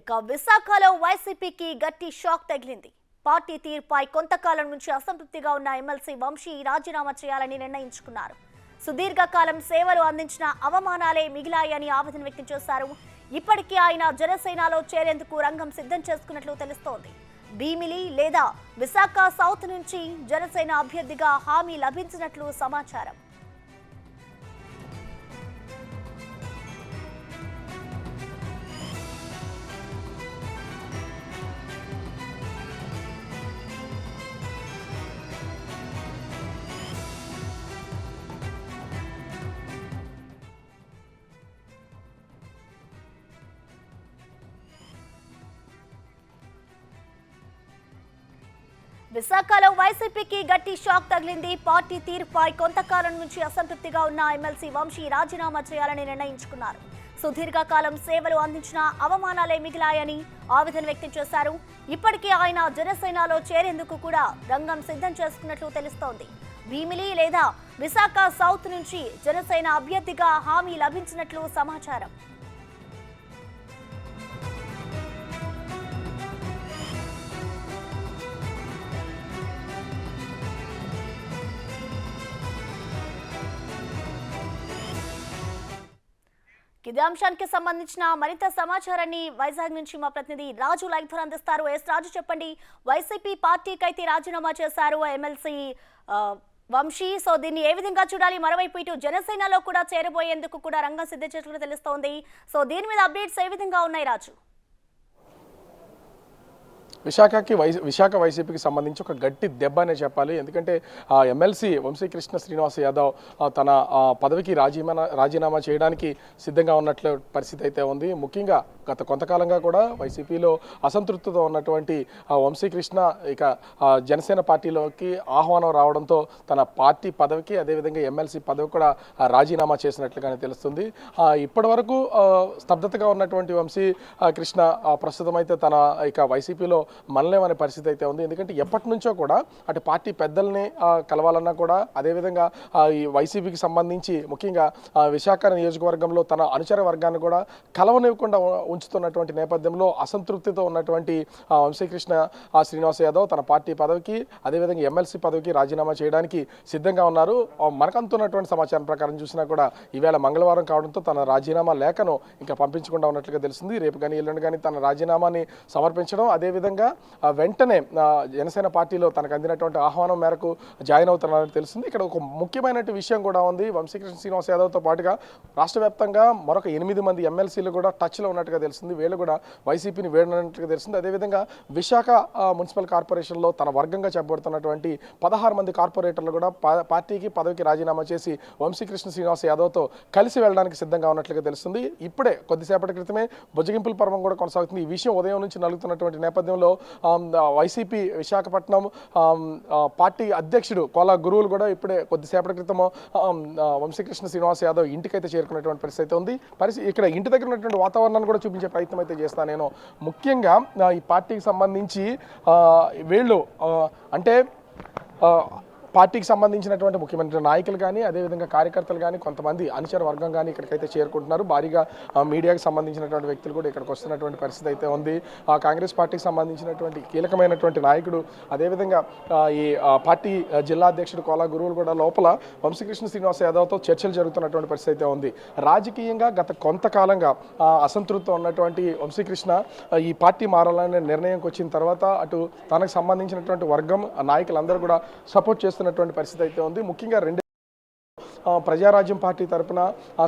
ఇక విశాఖలో వైసీపీకి గట్టి షాక్ తగిలింది. పార్టీ తీర్పుపై కొంతకాలం నుంచి అసంతృప్తిగా ఉన్న ఎమ్మెల్సీ వంశీ రాజీనామా చేయాలని నిర్ణయించుకున్నారు. సుదీర్ఘకాలం సేవలు అందించిన అవమానాలే మిగిలాయని ఆవేదన వ్యక్తం చేశారు. ఇప్పటికీ ఆయన జనసేనలో చేరేందుకు రంగం సిద్ధం చేసుకున్నట్లు తెలుస్తోంది. భీమిలి లేదా విశాఖ సౌత్ నుంచి జనసేన అభ్యర్థిగా హామీ లభించినట్లు సమాచారం. విశాఖలో వైసీపీకి గట్టి షాక్ తగిలింది. పార్టీ తీర్పుపై కొంతకాలం నుంచి అసంతృప్తిగా ఉన్న ఎమ్మెల్సీ వంశీ రాజీనామా చేయాలని నిర్ణయించుకున్నారు. సుదీర్ఘకాలం సేవలు అందించిన అవమానాలే మిగిలాయని ఆవేదన వ్యక్తం చేశారు. ఇప్పటికీ ఆయన జనసేనలో చేరేందుకు కూడా రంగం సిద్ధం చేసుకున్నట్లు తెలుస్తోంది. భీమిలి లేదా విశాఖ సౌత్ నుంచి జనసేన అభ్యర్థిగా హామీ లభించినట్లు సమాచారం. ఇదే అంశానికి సంబంధించిన మరింత సమాచారాన్ని వైజాగ్ నుంచి మా ప్రతినిధి రాజు లైవ్ ద్వారా అందిస్తారు. రాజు, చెప్పండి, వైసీపీ పార్టీకి అయితే రాజీనామా చేశారు ఎమ్మెల్సీ వంశీ. సో దీన్ని ఏ విధంగా చూడాలి? మరోవైపు ఇటు జనసేనలో కూడా చేరబోయేందుకు కూడా రంగం సిద్ధం చేసినట్లు తెలుస్తోంది. సో దీని మీద అప్డేట్స్ ఏ విధంగా ఉన్నాయి రాజు? విశాఖ వైసీపీకి సంబంధించి ఒక గట్టి దెబ్బ అనే చెప్పాలి. ఎందుకంటే ఎమ్మెల్సీ వంశీకృష్ణ శ్రీనివాస్ యాదవ్ తన పదవికి రాజీనామా చేయడానికి సిద్ధంగా ఉన్నట్లు పరిస్థితి అయితే ఉంది. ముఖ్యంగా గత కొంతకాలంగా కూడా వైసీపీలో అసంతృప్తితో ఉన్నటువంటి వంశీకృష్ణ ఇక జనసేన పార్టీలోకి ఆహ్వానం రావడంతో తన పార్టీ పదవికి అదేవిధంగా ఎమ్మెల్సీ పదవి కూడా రాజీనామా చేసినట్లుగానే తెలుస్తుంది. ఇప్పటి వరకు స్తబ్దతగా ఉన్నటువంటి వంశీకృష్ణ ప్రస్తుతం అయితే తన ఇక వైసీపీలో మనలేమనే పరిస్థితి అయితే ఉంది. ఎందుకంటే ఎప్పటి నుంచో కూడా అటు పార్టీ పెద్దల్ని కలవాలన్నా కూడా అదేవిధంగా ఈ వైసీపీకి సంబంధించి ముఖ్యంగా విశాఖ నియోజకవర్గంలో తన అనుచర వర్గాన్ని కూడా కలవనివ్వకుండా ఉంచుతున్నటువంటి నేపథ్యంలో అసంతృప్తితో ఉన్నటువంటి వంశీకృష్ణ శ్రీనివాస్ యాదవ్ తన పార్టీ పదవికి అదేవిధంగా ఎమ్మెల్సీ పదవికి రాజీనామా చేయడానికి సిద్ధంగా ఉన్నారు. మనకంతున్నటువంటి సమాచారం ప్రకారం చూసినా కూడా ఈవేళ మంగళవారం కావడంతో తన రాజీనామా లేఖను ఇంకా పంపించకుండా ఉన్నట్లుగా తెలుస్తుంది. రేపు కానీ ఎల్లుండి కానీ తన రాజీనామాని సమర్పించడం అదేవిధంగా వెంటనే జనసేన పార్టీలో తనకు అందినటువంటి ఆహ్వానం మేరకు జాయిన్ అవుతున్నారని తెలుస్తుంది. ఇక్కడ ఒక ముఖ్యమైన విషయం కూడా ఉంది. వంశీకృష్ణ శ్రీనివాస్ యాదవ్తో పాటుగా రాష్ట్ర వ్యాప్తంగా మరొక 8 మంది ఎమ్మెల్సీలు కూడా టచ్లో ఉన్నట్టుగా తెలుస్తుంది. వీళ్ళు కూడా వైసీపీని వేడినట్టుగా తెలుస్తుంది. అదేవిధంగా విశాఖ మున్సిపల్ కార్పొరేషన్లో తన వర్గంగా చెప్పబడుతున్నటువంటి 16 మంది కార్పొరేటర్లు కూడా పార్టీకి పదవికి రాజీనామా చేసి వంశీకృష్ణ శ్రీనివాస్ యాదవ్తో కలిసి వెళ్ళడానికి సిద్ధంగా ఉన్నట్లుగా తెలుస్తుంది. ఇప్పుడే కొద్దిసేపటి క్రితమే బుజ్జగింపుల పర్వం కూడా కొనసాగుతుంది. ఈ విషయం ఉదయం నుంచి నలుగుతున్నటువంటి నేపథ్యంలో వైసీపీ విశాఖపట్నం పార్టీ అధ్యక్షుడు కోలా గురువులు కూడా ఇప్పుడే కొద్దిసేపటి క్రితం వంశీకృష్ణ శ్రీనివాస్ యాదవ్ ఇంటికైతే చేరుకున్నటువంటి పరిస్థితి ఉంది. ఇక్కడ ఇంటి దగ్గర ఉన్నటువంటి వాతావరణాన్ని కూడా చూపించే ప్రయత్నం అయితే చేస్తాను నేను. ముఖ్యంగా ఈ పార్టీకి సంబంధించి వీళ్ళు అంటే పార్టీకి సంబంధించినటువంటి ముఖ్యమైన నాయకులు కానీ అదేవిధంగా కార్యకర్తలు కానీ కొంతమంది అనుచర వర్గం కానీ ఇక్కడికైతే చేరుకుంటున్నారు. భారీగా మీడియాకి సంబంధించినటువంటి వ్యక్తులు కూడా ఇక్కడికి వస్తున్నటువంటి పరిస్థితి అయితే ఉంది. కాంగ్రెస్ పార్టీకి సంబంధించినటువంటి కీలకమైనటువంటి నాయకుడు అదేవిధంగా ఈ పార్టీ జిల్లా అధ్యక్షుడు కోలా గురువులు కూడా లోపల వంశీకృష్ణ శ్రీనివాస్ యాదవ్తో చర్చలు జరుగుతున్నటువంటి పరిస్థితి అయితే ఉంది. రాజకీయంగా గత కొంతకాలంగా అసంతృప్తితో ఉన్నటువంటి వంశీకృష్ణ ఈ పార్టీ మారాలనే నిర్ణయంకి వచ్చిన తర్వాత అటు తనకు సంబంధించినటువంటి వర్గం నాయకులందరూ కూడా సపోర్ట్ చేస్తున్నటువంటి పరిస్థితి అయితే ఉంది. ముఖ్యంగా ప్రజారాజ్యం పార్టీ తరఫున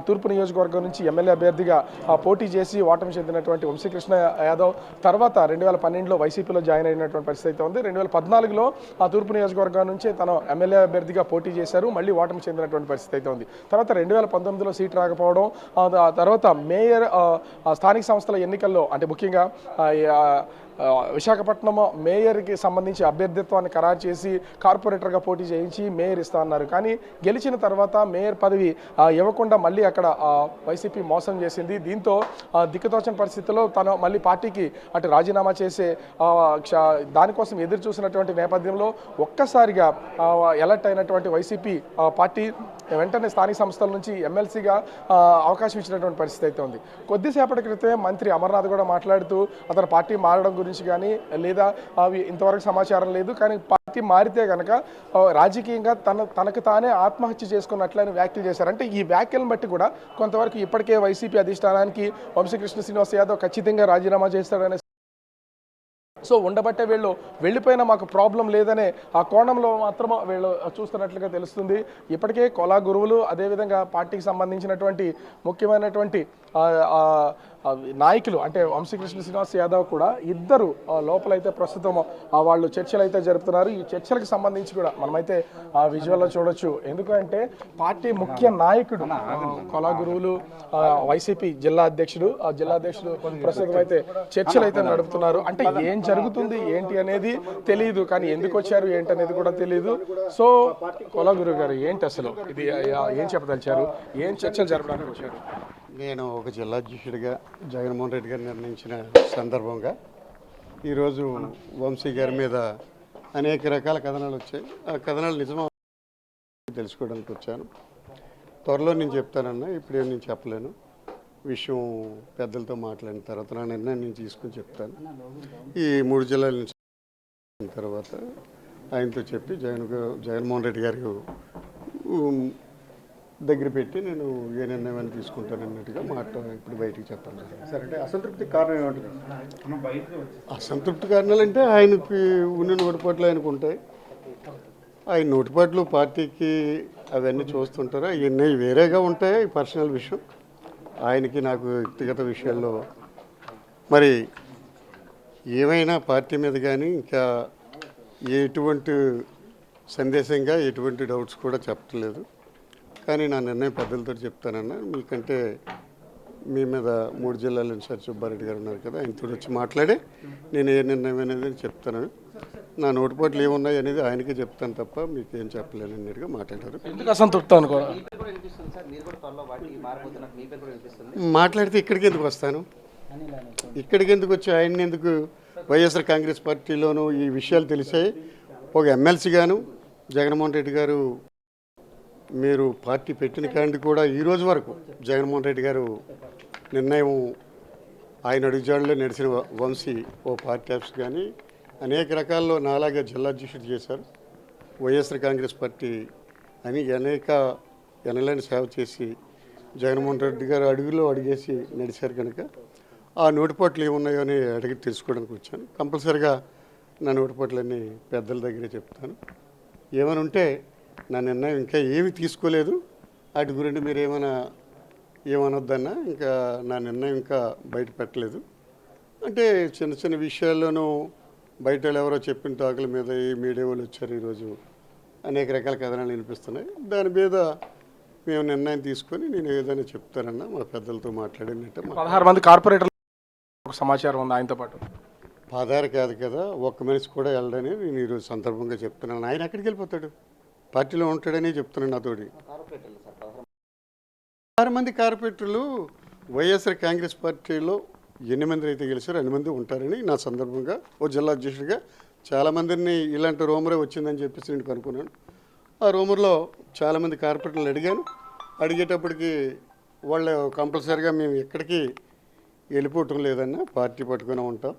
తూర్పు నియోజకవర్గం నుంచి ఎమ్మెల్యే అభ్యర్థిగా పోటీ చేసి ఓటమి చెందినటువంటి వంశీకృష్ణ యాదవ్ తర్వాత 2012లో వైసీపీలో జాయిన్ అయినటువంటి పరిస్థితి అయితే ఉంది. 2014లో తూర్పు నియోజకవర్గం నుంచి తను ఎమ్మెల్యే అభ్యర్థిగా పోటీ చేశారు. మళ్ళీ ఓటమి చెందినటువంటి పరిస్థితి అయితే ఉంది. తర్వాత 2019లో సీట్ రాకపోవడం, తర్వాత మేయర్ స్థానిక సంస్థల ఎన్నికల్లో అంటే ముఖ్యంగా విశాఖపట్నం మేయర్కి సంబంధించి అభ్యర్థిత్వాన్ని ఖరారు చేసి కార్పొరేటర్గా పోటీ చేయించి మేయర్ ఇస్తా అన్నారు. కానీ గెలిచిన తర్వాత మేయర్ పదవి ఇవ్వకుండా మళ్ళీ అక్కడ వైసీపీ మోసం చేసింది. దీంతో దిక్కుతోచని పరిస్థితుల్లో తను మళ్ళీ పార్టీకి అటు రాజీనామా చేసే దానికోసం ఎదురు చూసినటువంటి నేపథ్యంలో ఒక్కసారిగా ఎలర్ట్ అయినటువంటి వైసీపీ పార్టీ వెంటనే స్థానిక సంస్థల నుంచి ఎమ్మెల్సీగా అవకాశం ఇచ్చినటువంటి పరిస్థితి అయితే ఉంది. కొద్దిసేపటి క్రితమే మంత్రి అమర్నాథ్ కూడా మాట్లాడుతూ అతను పార్టీ మారడం గురించి కానీ లేదా అవి ఇంతవరకు సమాచారం లేదు, కానీ పార్టీ మారితే కనుక రాజకీయంగా తనకు తానే ఆత్మహత్య చేసుకున్నట్లని వ్యాఖ్యలు చేశారు. అంటే ఈ వ్యాఖ్యలను బట్టి కూడా కొంతవరకు ఇప్పటికే వైసీపీ అధిష్టానానికి వంశీకృష్ణ శ్రీనివాస్ యాదవ్ ఖచ్చితంగా రాజీనామా చేస్తాడనే సో ఉండబట్టే వీళ్ళు వెళ్ళిపోయినా మాకు ప్రాబ్లం లేదనే ఆ కోణంలో మాత్రం వీళ్ళు చూస్తున్నట్లుగా తెలుస్తుంది. ఇప్పటికే కొలా గురువులు అదేవిధంగా పార్టీకి సంబంధించినటువంటి ముఖ్యమైనటువంటి నాయకులు అంటే వంశీకృష్ణ శ్రీనివాస్ యాదవ్ కూడా ఇద్దరు లోపలైతే ప్రస్తుతం వాళ్ళు చర్చలు అయితే జరుపుతున్నారు. ఈ చర్చలకు సంబంధించి కూడా మనమైతే ఆ విజువల్లో చూడొచ్చు. ఎందుకంటే పార్టీ ముఖ్య నాయకుడు కొలా గురువులు వైసీపీ జిల్లా అధ్యక్షుడు ప్రస్తుతం అయితే చర్చలు అయితే నడుపుతున్నారు. అంటే ఏం జరుగుతుంది ఏంటి అనేది తెలియదు, కానీ ఎందుకు వచ్చారు ఏంటి అనేది కూడా తెలియదు. సో కొలా గురువు గారు ఏంటి అసలు ఇది ఏం చెప్పదలిచారు, ఏం చర్చలు జరపడానికి వచ్చారు? నేను ఒక జిల్లా అధ్యక్షుడిగా జగన్మోహన్ రెడ్డి గారు నిర్ణయించిన సందర్భంగా ఈరోజు వంశీ గారి మీద అనేక రకాల కథనాలు వచ్చాయి. ఆ కథనాలు నిజమా తెలుసుకోవడానికి వచ్చాను. త్వరలో నేను చెప్తానన్నా, ఇప్పుడేం నేను చెప్పలేను. విషయం పెద్దలతో మాట్లాడిన తర్వాత నా నిర్ణయం నేను తీసుకుని చెప్తాను. ఈ 3 జిల్లాల నుంచి తర్వాత ఆయనతో చెప్పి జగన్మోహన్ రెడ్డి గారికి దగ్గర పెట్టి నేను ఏ నిర్ణయం తీసుకుంటాను అన్నట్టుగా ఇప్పుడు బయటికి చెప్పాను. సరే, అంటే అసంతృప్తి కారణం ఏమంటుంది? అసంతృప్తి కారణాలు అంటే ఆయనకి ఉన్న నోటుపాట్లు ఆయనకు ఉంటాయి. ఆయన నోటుపాట్లు పార్టీకి అవన్నీ చూస్తుంటారు. అవన్నీ వేరేగా ఉంటాయి, పర్సనల్ విషయం. ఆయనకి నాకు వ్యక్తిగత విషయాల్లో మరి ఏమైనా పార్టీ మీద కానీ ఇంకా ఎటువంటి సందేశంగా ఎటువంటి డౌట్స్ కూడా చెప్పట్లేదు. కానీ నా నిర్ణయం పెద్దలతో చెప్తానన్నా. మీకంటే మీ మీద 3 జిల్లాల ఇన్ఛార్జ్ సుబ్బారెడ్డి గారు ఉన్నారు కదా, ఆయనతో వచ్చి మాట్లాడి నేను ఏ నిర్ణయం అనేది చెప్తాను. నా నోటుపాట్లు ఏమున్నాయి అనేది ఆయనకే చెప్తాను తప్ప మీకు ఏం చెప్పలేను అన్నట్టుగా మాట్లాడారు. ఎందుకు అసంతృప్తి అనుకో మాట్లాడితే ఇక్కడికి ఎందుకు వస్తాను? ఇక్కడికి ఎందుకు వచ్చి ఆయన్ని ఎందుకు వైఎస్ఆర్ కాంగ్రెస్ పార్టీలోనూ ఈ విషయాలు తెలిసాయి. ఒక ఎమ్మెల్సీగాను జగన్మోహన్ రెడ్డి గారు మీరు పార్టీ పెట్టిన కాండి కూడా ఈ రోజు వరకు జగన్మోహన్ రెడ్డి గారు నిర్ణయం ఆయన అడుగుజాడలో నడిచిన వంశీ ఓ పార్టీ ఆఫీస్ కానీ అనేక రకాల్లో నాలాగా జిల్లా అధ్యక్షుడు చేశారు. వైఎస్ఆర్ కాంగ్రెస్ పార్టీ అని ఎనలేని సేవ చేసి జగన్మోహన్ రెడ్డి గారు అడుగులో అడిగేసి నడిచారు కనుక ఆ నోటుపాట్లు ఏమున్నాయో అని అడిగి తెలుసుకోవడానికి వచ్చాను. కంపల్సరిగా నా నోటుపాట్లన్నీ పెద్దల దగ్గరే చెప్తాను. ఏమైనా ఉంటే నా నిర్ణయం ఇంకా ఏమి తీసుకోలేదు, వాటి గురించి మీరు ఏమనొద్దన్నా ఇంకా నా నిర్ణయం ఇంకా బయట పెట్టలేదు. అంటే చిన్న చిన్న విషయాల్లోనూ బయట ఎవరో చెప్పిన టాకుల మీద ఈ మీడియా వాళ్ళు వచ్చారు ఈరోజు అనేక రకాల కథనాలు వినిపిస్తున్నాయి. దాని మీద మేము నిర్ణయం తీసుకొని నేను ఏదైనా చెప్తానన్నా మా పెద్దలతో మాట్లాడినట్టు. 16 మంది కార్పొరేటర్లు సమాచారం ఉంది ఆయనతో పాటు. 16 కాదు కదా, ఒక్క మనిషి కూడా వెళ్ళడని నేను ఈరోజు సందర్భంగా చెప్తున్నాను. ఆయన ఎక్కడికి వెళ్ళిపోతాడు, పార్టీలో ఉంటాడని చెప్తున్నాను. నాతోటి 6 మంది కార్పొరేటర్లు వైఎస్ఆర్ కాంగ్రెస్ పార్టీలో ఎన్ని మంది అయితే గెలిచారో అన్ని మంది ఉంటారని నా సందర్భంగా ఓ జిల్లా అధ్యక్షుడిగా చాలామందిని ఇలాంటి రూమరే వచ్చిందని చెప్పేసి నేను కనుక్కున్నాను. ఆ రూమర్లో చాలామంది కార్పొరేటర్లు అడిగేటప్పటికి వాళ్ళు కంపల్సరీగా మేము ఎక్కడికి వెళ్ళిపోవటం లేదన్నా, పార్టీ పట్టుకునే ఉంటాం,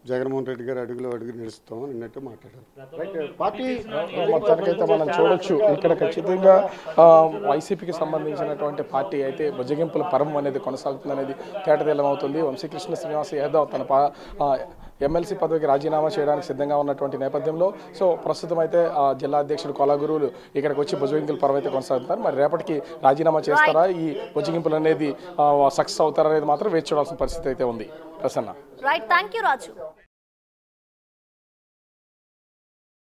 జగన్మోహన్ రెడ్డి గారు అడుగులో అడుగు నడుస్తాం అన్నట్టు మాట్లాడారు. పార్టీ మొత్తానికైతే మనం చూడొచ్చు ఇక్కడ ఖచ్చితంగా వైసీపీకి సంబంధించినటువంటి పార్టీ అయితే బుజ్జగింపుల పరం అనేది కొనసాగుతుందనేది తేటతెల్లమవుతుంది. వంశీకృష్ణ శ్రీనివాస్ యాదవ్ తన ఎమ్మెల్సీ పదవికి రాజీనామా చేయడానికి సిద్ధంగా ఉన్నటువంటి నేపథ్యంలో సో ప్రస్తుతం అయితే జిల్లా అధ్యక్షుడు కొలా గురువులు ఇక్కడికి వచ్చి బుజ్జగింపుల పరం అయితే కొనసాగుతున్నారు. మరి రేపటికి రాజీనామా చేస్తారా, ఈ బుజ్జగింపులు అనేది సక్సెస్ అవుతారా అనేది మాత్రం వేచి చూడాల్సిన పరిస్థితి అయితే ఉంది. Prasanna. Right, thank you Raju.